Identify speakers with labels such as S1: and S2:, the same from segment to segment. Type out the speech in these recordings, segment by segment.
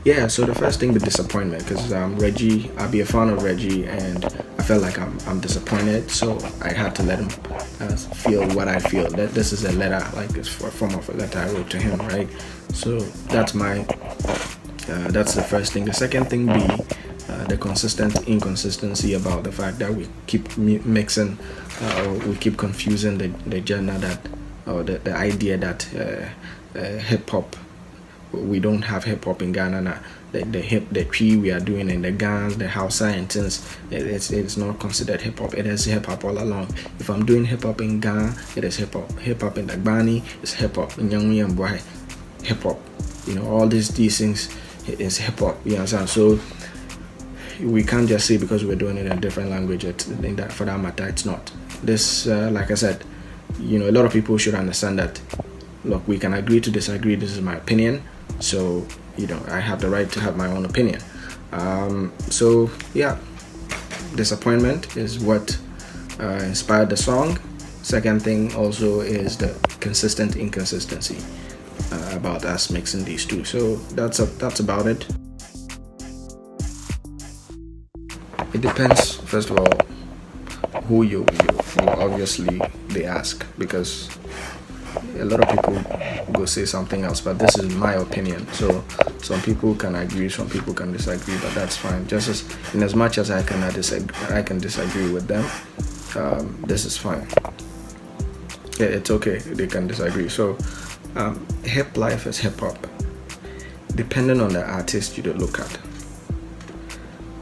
S1: Yeah, so the first thing, the disappointment, because Reggie, I'll be a fan of Reggie, and I felt like I'm disappointed, so I had to let him feel what I feel. That this is a letter, like this for a form of a letter I wrote to him, right? So that's the first thing. The second thing be the consistent inconsistency about the fact that we keep mixing, we keep confusing the genre that, or the idea that hip hop, we don't have hip hop in Ghana now. The tree we are doing in the Ghana, the Hausa and things, it's not considered hip hop. It is hip hop all along. If I'm doing hip hop in Ghana, it is hip hop. Hip hop in Dagbani is hip hop. In Young and Boy, hip hop. All these things is hip hop. You understand? So we can't just say because we're doing it in a different language, that for that matter, it's not. This, like I said, a lot of people should understand that. Look, we can agree to disagree. This is my opinion. So, I have the right to have my own opinion. So, yeah, disappointment is what inspired the song. Second thing also is the consistent inconsistency about us mixing these two. So that's about it. It depends, first of all, who you obviously they ask, because a lot of people go say something else, but this is my opinion. So some people can agree, some people can disagree, but that's fine. Just as much as I can disagree with them, this is fine. Yeah, it's okay. They can disagree. So hip life is hip hop, depending on the artist you look at.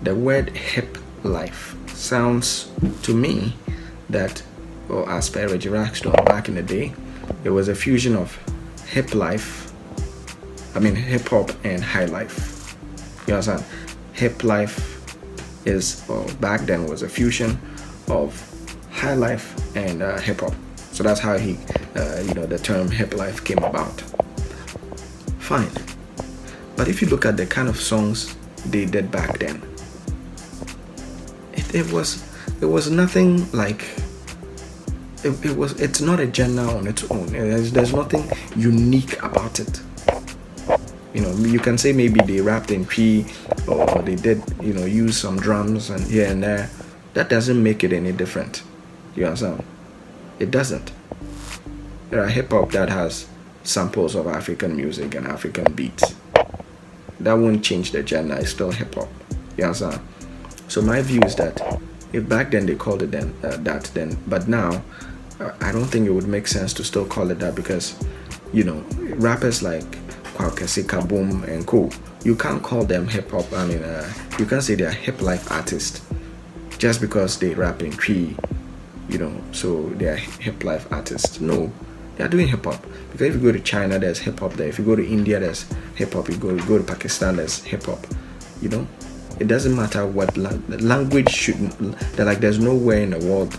S1: The word hip life sounds to me that, or as per Reggie Rackstone back in the day, it was a fusion of hip hop and high life. You understand? Hip life back then was a fusion of high life and hip hop. So that's how the term hip life came about. Fine. But if you look at the kind of songs they did back then, it was nothing like, it's not a genre on its own. There's nothing unique about it. You can say maybe they rapped in P, or they did use some drums and here and there. That doesn't make it any different. You understand? It doesn't. There are hip hop that has samples of African music and African beats. That won't change the genre. It's still hip hop. You understand? So my view is that if back then they called it then, but now I don't think it would make sense to still call it that, because rappers like Kwakasi, Kaboom and Co, you can't call them hip hop. You can't say they're hip life artists just because they rap in Cree, so they're hip life artists. No, they're doing hip hop. Because if you go to China, there's hip hop there. If you go to India, there's hip hop. You go to Pakistan, there's hip hop. It doesn't matter what language shouldn't. There's nowhere in the world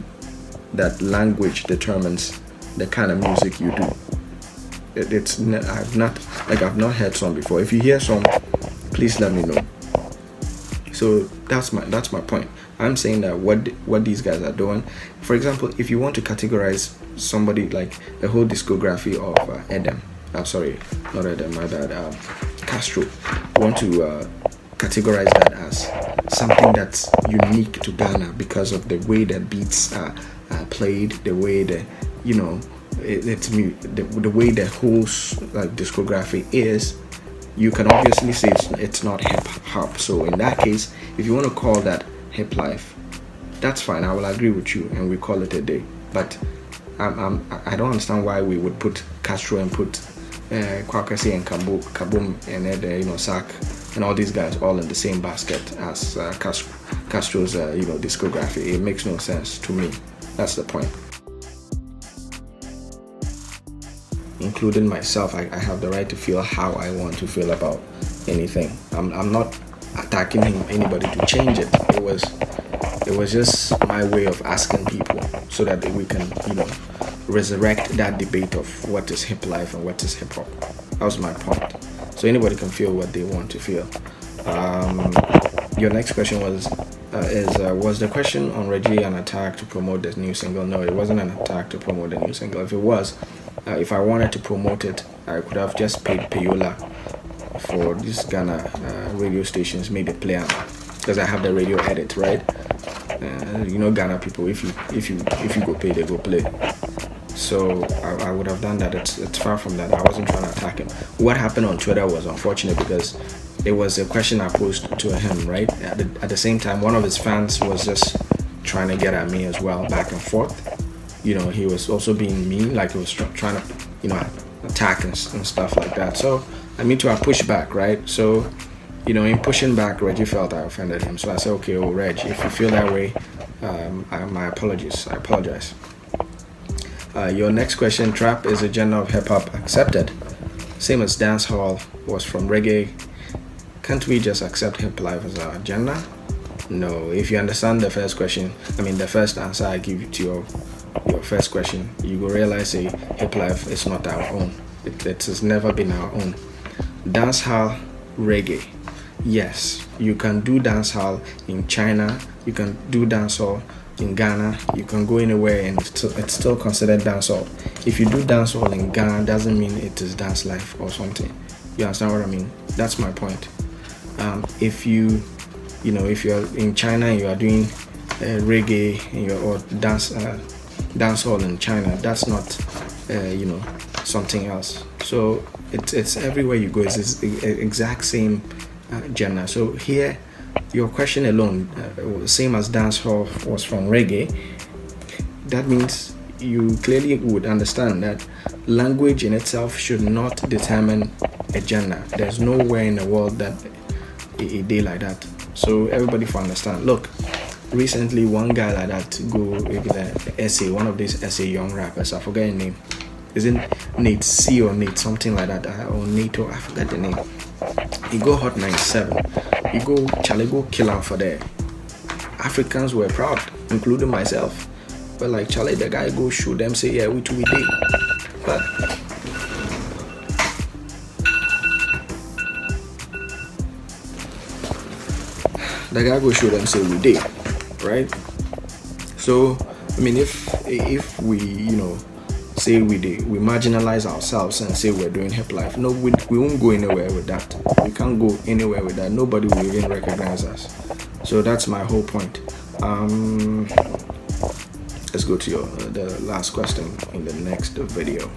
S1: that language determines the kind of music you do. I've not heard some before. If you hear some, please let me know. So that's my point. I'm saying that what these guys are doing. For example, if you want to categorize somebody like the whole discography of Edem, sorry, not Edem, my bad, Castro, you want to categorize that as something that's unique to Ghana because of the way that beats are played, the way the way the whole discography is. You can obviously say it's not hip hop. So in that case, if you want to call that hip life, that's fine. I will agree with you, and we call it a day. But I don't understand why we would put Castro and put Kwakasi and Kaboom and Sak and all these guys all in the same basket as Castro's discography. It makes no sense to me. That's the point. Including myself, I have the right to feel how I want to feel about anything. I'm not attacking anybody to change it. It was just my way of asking people so that we can resurrect that debate of what is hip life and what is hip hop. That was my point. So anybody can feel what they want to feel. Your next question was the question on Reggie an attack to promote this new single? No, it wasn't an attack to promote the new single. If it was, if I wanted to promote it, I could have just paid Payola for these Ghana radio stations made the play because I have the radio edit, right? You know, Ghana people, if you go pay, they go play. So I would have done that. It's far from that. I wasn't trying to attack him. What happened on Twitter was unfortunate because it was a question I posed to him, right? At the same time, one of his fans was just trying to get at me as well, back and forth. You know, he was also being mean, like he was trying to, you know, attack and stuff like that. So I mean, I pushed back, right? So, you know, in pushing back, Reggie felt I offended him. So I said, okay, well, Reg, if you feel that way, my apologies. I apologize. Your next question: trap is a genre of hip hop accepted, same as dancehall was from reggae. Can't we just accept hip life as a genre? No. If you understand the first question, the first answer I give to your first question, you will realize hip life is not our own. It has never been our own. Dancehall, reggae. Yes, you can do dancehall in China. You can do dancehall in Ghana. You can go anywhere and it's still considered dancehall. If you do dancehall in Ghana, doesn't mean it is dance life or something. You understand what I mean? That's my point. If you're in China and you are doing reggae or dancehall in China, that's not something else. So it's everywhere you go. It's the exact same genre. So here, your question alone, same as dancehall was from reggae. That means you clearly would understand that language in itself should not determine a genre. There's nowhere in the world that a day like that. So everybody for understand. Look, recently one guy like that go essay, one of these essay young rappers, I forget his name. Isn't Nate C or Nate something like that, or NATO, I forget the name. He go Hot 97. He go Charlie go kill him for there. Africans were proud, including myself. But like Charlie, the guy go show them, say yeah, we did. But the guy go show them, say we did, right? So if we say we did, we marginalize ourselves and say we're doing hip life. No, we won't go anywhere with that. We can't go anywhere with that. Nobody will even recognize us. So that's my whole point. Let's go to the last question in the next video.